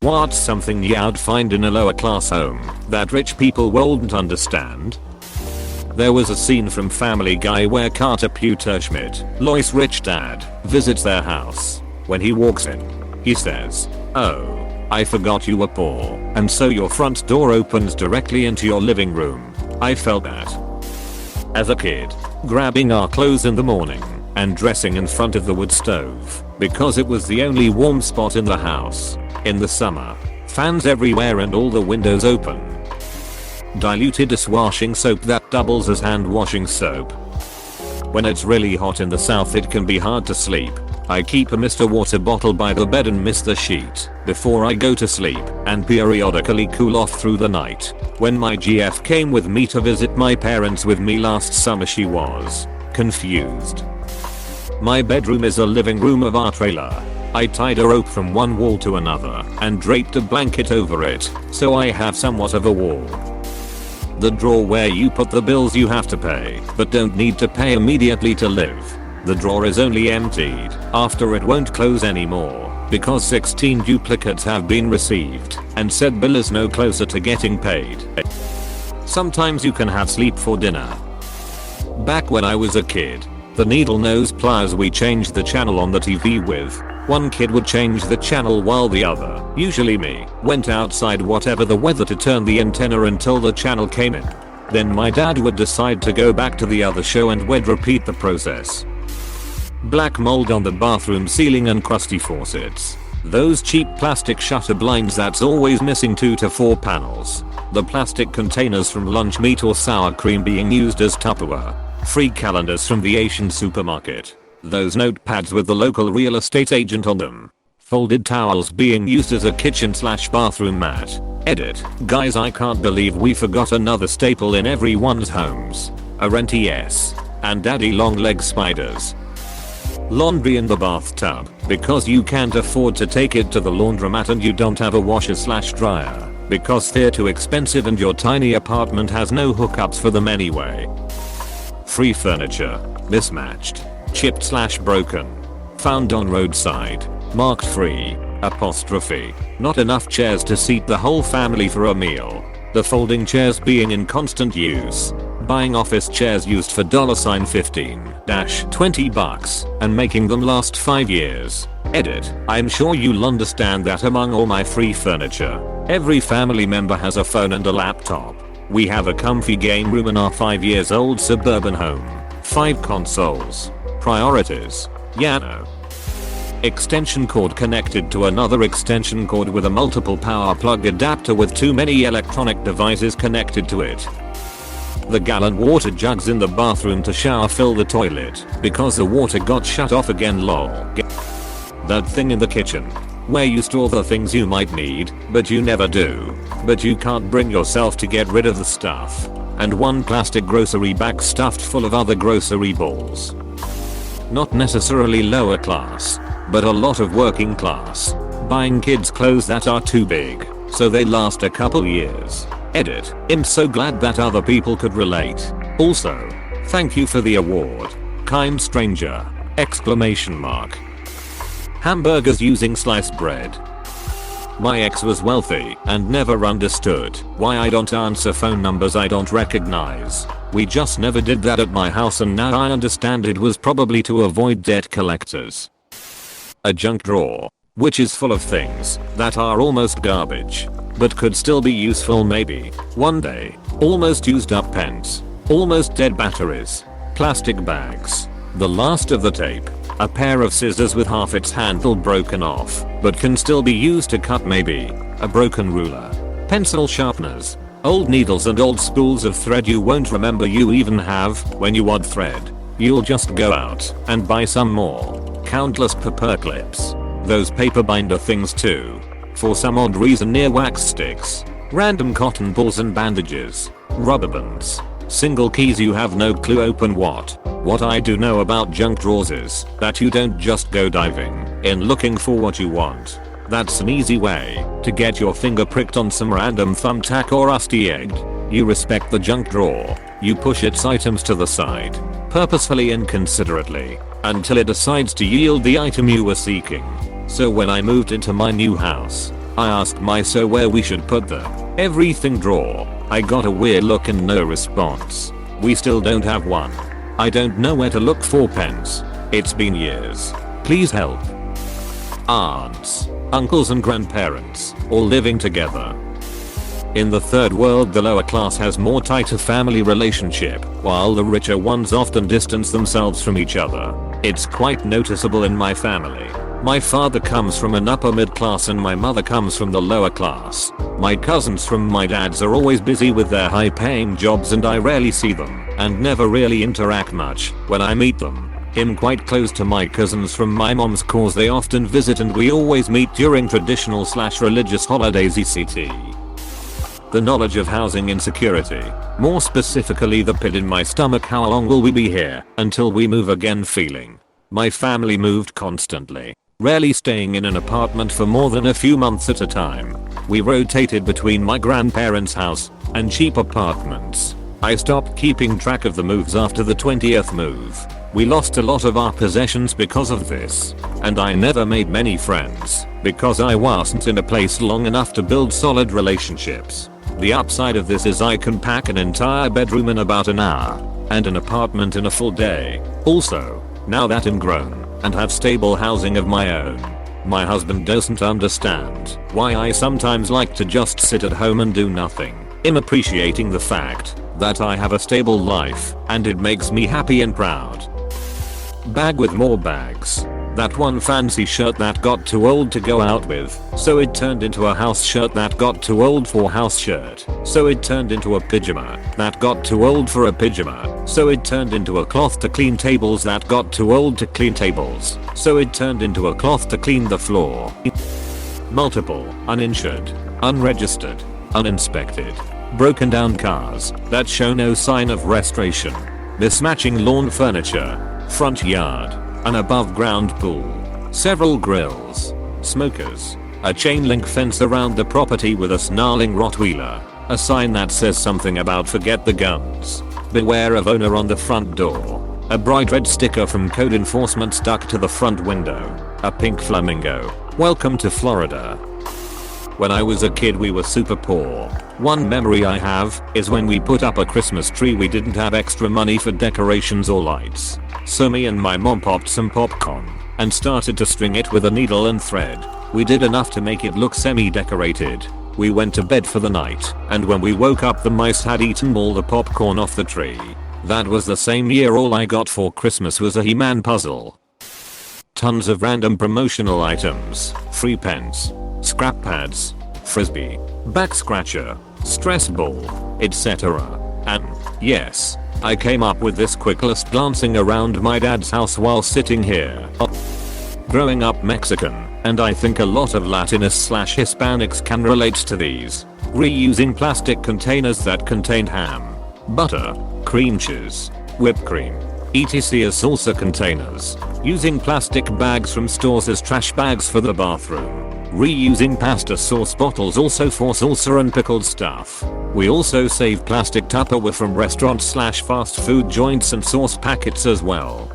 What's something you'd find in a lower class home that rich people won't understand? There was a scene from Family Guy where Carter Schmidt, Lois' rich dad, visits their house. When he walks in, he says, "Oh, I forgot you were poor, and so your front door opens directly into your living room." I felt that. As a kid, grabbing our clothes in the morning and dressing in front of the wood stove because it was the only warm spot in the house. In the summer, fans everywhere and all the windows open. Diluted dishwashing soap that doubles as hand washing soap. When it's really hot in the south, it can be hard to sleep. I keep a Mr. Water bottle by the bed and mist the sheet before I go to sleep and periodically cool off through the night. When my GF came with me to visit my parents with me last summer, she was confused. My bedroom is a living room of our trailer. I tied a rope from one wall to another and draped a blanket over it, so I have somewhat of a wall. The drawer where you put the bills you have to pay but don't need to pay immediately to live. The drawer is only emptied after it won't close anymore because 16 duplicates have been received and said bill is no closer to getting paid. Sometimes you can have sleep for dinner. Back when I was a kid, the needle nose pliers we changed the channel on the TV with, one kid would change the channel while the other, usually me, went outside whatever the weather to turn the antenna until the channel came in. Then my dad would decide to go back to the other show and we'd repeat the process. Black mold on the bathroom ceiling and crusty faucets. Those cheap plastic shutter blinds that's always missing 2 to 4 panels. The plastic containers from lunch meat or sour cream being used as Tupperware. Free calendars from the Asian supermarket. Those notepads with the local real estate agent on them. Folded towels being used as a kitchen/bathroom mat. Edit. Guys, I can't believe we forgot another staple in everyone's homes. A rentiers. And daddy long leg spiders. Laundry in the bathtub because you can't afford to take it to the laundromat and you don't have a washer/dryer because they're too expensive and your tiny apartment has no hookups for them anyway. Free furniture. Mismatched. Chipped/broken. Found on roadside. Marked free. Apostrophe. Not enough chairs to seat the whole family for a meal. The folding chairs being in constant use. Buying office chairs used for $15-20 and making them last 5 years. Edit. I'm sure you'll understand that among all my free furniture, every family member has a phone and a laptop. We have a comfy game room in our 5 years old suburban home. 5 consoles. Priorities. Yeah, no. Extension cord connected to another extension cord with a multiple power plug adapter with too many electronic devices connected to it. The gallon water jugs in the bathroom to shower fill the toilet because the water got shut off again, lol. That thing in the kitchen where you store the things you might need but you never do, but you can't bring yourself to get rid of the stuff. And one plastic grocery bag stuffed full of other grocery balls. Not necessarily lower class, but a lot of working class. Buying kids clothes that are too big so they last a couple years. Edit. I'm so glad that other people could relate. Also, thank you for the award. Kind stranger. Exclamation mark. Hamburgers using sliced bread. My ex was wealthy and never understood why I don't answer phone numbers I don't recognize. We just never did that at my house and now I understand it was probably to avoid debt collectors. A junk drawer, which is full of things that are almost garbage, but could still be useful maybe one day. Almost used up pens. Almost dead batteries. Plastic bags. The last of the tape. A pair of scissors with half its handle broken off, but can still be used to cut maybe. A broken ruler. Pencil sharpeners. Old needles and old spools of thread you won't remember you even have when you want thread. You'll just go out and buy some more. Countless paper clips. Those paper binder things too. For some odd reason near wax sticks. Random cotton balls and bandages. Rubber bands. Single keys you have no clue open what. What I do know about junk drawers is that you don't just go diving in looking for what you want. That's an easy way to get your finger pricked on some random thumbtack or rusty egg. You respect the junk drawer. You push its items to the side, purposefully and considerately, until it decides to yield the item you were seeking. So when I moved into my new house, I asked my so where we should put the everything drawer. I got a weird look and no response. We still don't have one. I don't know where to look for pens. It's been years. Please help. Aunts, uncles and grandparents, all living together. In the third world, the lower class has more tighter family relationship, while the richer ones often distance themselves from each other. It's quite noticeable in my family. My father comes from an upper mid class and my mother comes from the lower class. My cousins from my dad's are always busy with their high paying jobs and I rarely see them, and never really interact much when I meet them. I'm quite close to my cousins from my mom's cause they often visit and we always meet during traditional / religious holidays etc. The knowledge of housing insecurity. More specifically the pit in my stomach, how long will we be here until we move again feeling. My family moved constantly, rarely staying in an apartment for more than a few months at a time. We rotated between my grandparents' house and cheap apartments. I stopped keeping track of the moves after the 20th move. We lost a lot of our possessions because of this, and I never made many friends because I wasn't in a place long enough to build solid relationships. The upside of this is I can pack an entire bedroom in about an hour and an apartment in a full day. Also, now that I'm grown and have stable housing of my own, my husband doesn't understand why I sometimes like to just sit at home and do nothing. I'm appreciating the fact that I have a stable life and it makes me happy and proud. Bag with more bags. That one fancy shirt that got too old to go out with, so it turned into a house shirt that got too old for house shirt, so it turned into a pyjama that got too old for a pyjama, so it turned into a cloth to clean tables that got too old to clean tables, so it turned into a cloth to clean the floor. Multiple, uninsured, unregistered, uninspected, broken down cars that show no sign of restoration, mismatching lawn furniture, front yard, an above ground pool, several grills, smokers, a chain link fence around the property with a snarling Rottweiler, a sign that says something about forget the guns, beware of owner on the front door, a bright red sticker from code enforcement stuck to the front window, a pink flamingo, welcome to Florida. When I was a kid we were super poor. One memory I have is when we put up a Christmas tree we didn't have extra money for decorations or lights. So me and my mom popped some popcorn and started to string it with a needle and thread. We did enough to make it look semi-decorated. We went to bed for the night and when we woke up the mice had eaten all the popcorn off the tree. That was the same year all I got for Christmas was a He-Man puzzle. Tons of random promotional items, free pens, scrap pads, frisbee, back scratcher, stress ball, etc. And yes, I came up with this quick list glancing around my dad's house while sitting here. Growing up Mexican, and I think a lot of Latinists / Hispanics can relate to these. Reusing plastic containers that contained ham, butter, cream cheese, whipped cream, etc. as salsa containers. Using plastic bags from stores as trash bags for the bathroom. Reusing pasta sauce bottles also for salsa and pickled stuff. We also save plastic Tupperware from restaurants / fast food joints and sauce packets as well.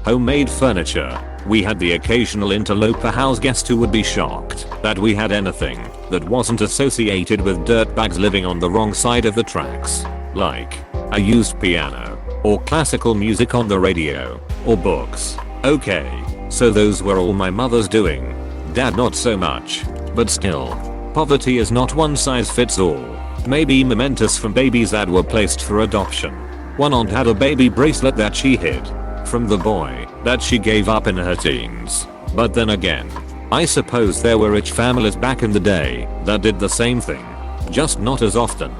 Homemade furniture. We had the occasional interloper house guest who would be shocked that we had anything that wasn't associated with dirtbags living on the wrong side of the tracks. Like a used piano, or classical music on the radio, or books. Okay, so those were all my mother's doing. Dad not so much, but still. Poverty is not one size fits all. Maybe mementos from babies that were placed for adoption. One aunt had a baby bracelet that she hid from the boy that she gave up in her teens. But then again, I suppose there were rich families back in the day that did the same thing, just not as often.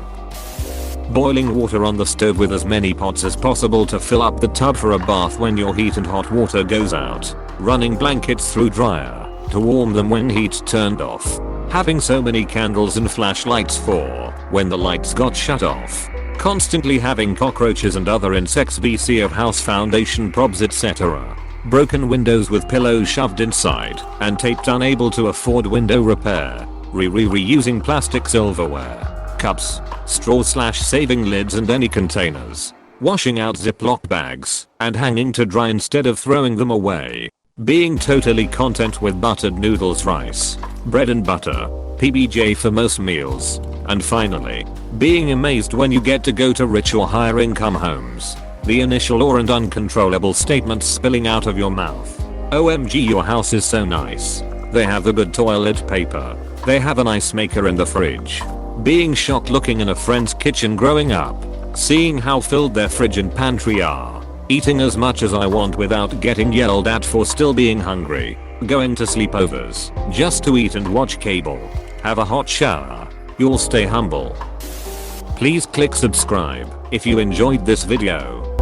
Boiling water on the stove with as many pots as possible to fill up the tub for a bath when your heat and hot water goes out. Running blankets through dryer to warm them when heat turned off. Having so many candles and flashlights for when the lights got shut off. Constantly having cockroaches and other insects VC of house foundation probs etc. Broken windows with pillows shoved inside and taped unable to afford window repair. Reusing plastic silverware, cups, straws / saving lids and any containers. Washing out Ziploc bags and hanging to dry instead of throwing them away. Being totally content with buttered noodles, rice, bread and butter, PBJ for most meals. And finally, being amazed when you get to go to rich or higher income homes. The initial awe and uncontrollable statements spilling out of your mouth. OMG, your house is so nice. They have a good toilet paper. They have an ice maker in the fridge. Being shocked looking in a friend's kitchen growing up. Seeing how filled their fridge and pantry are. Eating as much as I want without getting yelled at for still being hungry. Going to sleepovers just to eat and watch cable. Have a hot shower. You'll stay humble. Please click subscribe if you enjoyed this video.